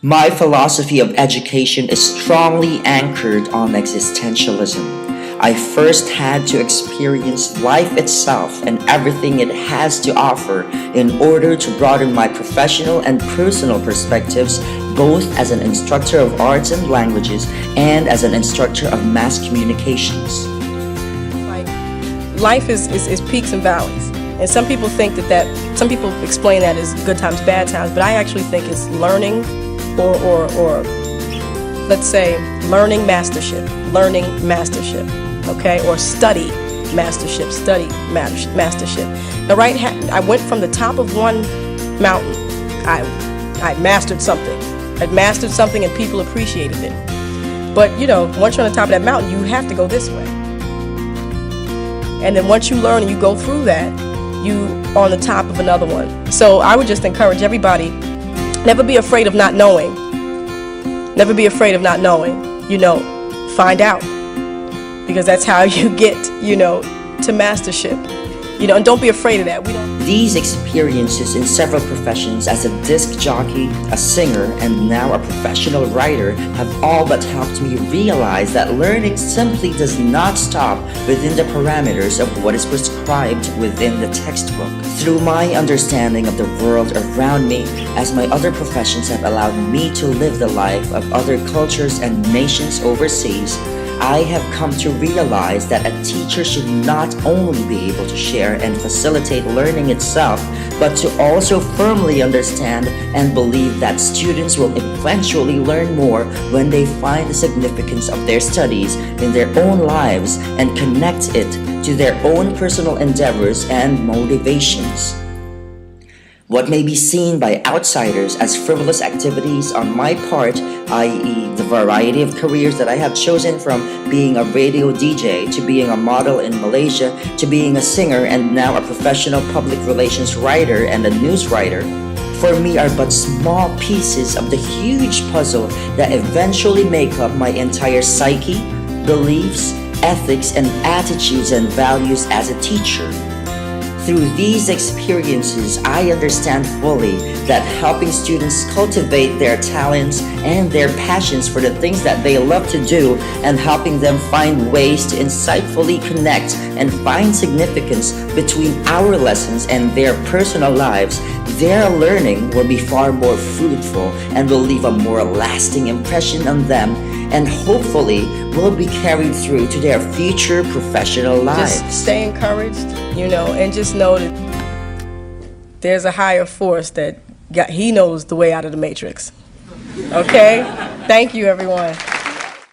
My philosophy of education is strongly anchored on existentialism. I first had to experience life itself and everything it has to offer in order to broaden my professional and personal perspectives, both as an instructor of arts and languages and as an instructor of mass communications. Like, life is peaks and valleys. And some people think some people explain that as good times, bad times, but I actually think it's learning or let's say learning mastership, okay, or study mastership. Now, I went from the top of one mountain. I mastered something. I'd mastered something and people appreciated it. But, once you're on the top of that mountain, you have to go this way. And then once you learn and you go through that, you are on the top of another one. So I would just encourage everybody, never be afraid of not knowing. Never be afraid of not knowing. Find out. Because that's how you get, to mastership. And don't be afraid of that. These experiences in several professions as a disc jockey, a singer, and now a professional writer have all but helped me realize that learning simply does not stop within the parameters of what is prescribed within the textbook. Through my understanding of the world around me, as my other professions have allowed me to live the life of other cultures and nations overseas, I have come to realize that a teacher should not only be able to share and facilitate learning itself, but to also firmly understand and believe that students will eventually learn more when they find the significance of their studies in their own lives and connect it to their own personal endeavors and motivations. What may be seen by outsiders as frivolous activities on my part, i.e. the variety of careers that I have chosen, from being a radio DJ to being a model in Malaysia to being a singer and now a professional public relations writer and a news writer, for me are but small pieces of the huge puzzle that eventually make up my entire psyche, beliefs, ethics, and attitudes and values as a teacher. Through these experiences, I understand fully that helping students cultivate their talents and their passions for the things that they love to do and helping them find ways to insightfully connect and find significance between our lessons and their personal lives, their learning will be far more fruitful and will leave a more lasting impression on them and hopefully will be carried through to their future professional lives. Just stay encouraged, and just know that there's a higher force that he knows the way out of the matrix. Okay? Thank you, everyone.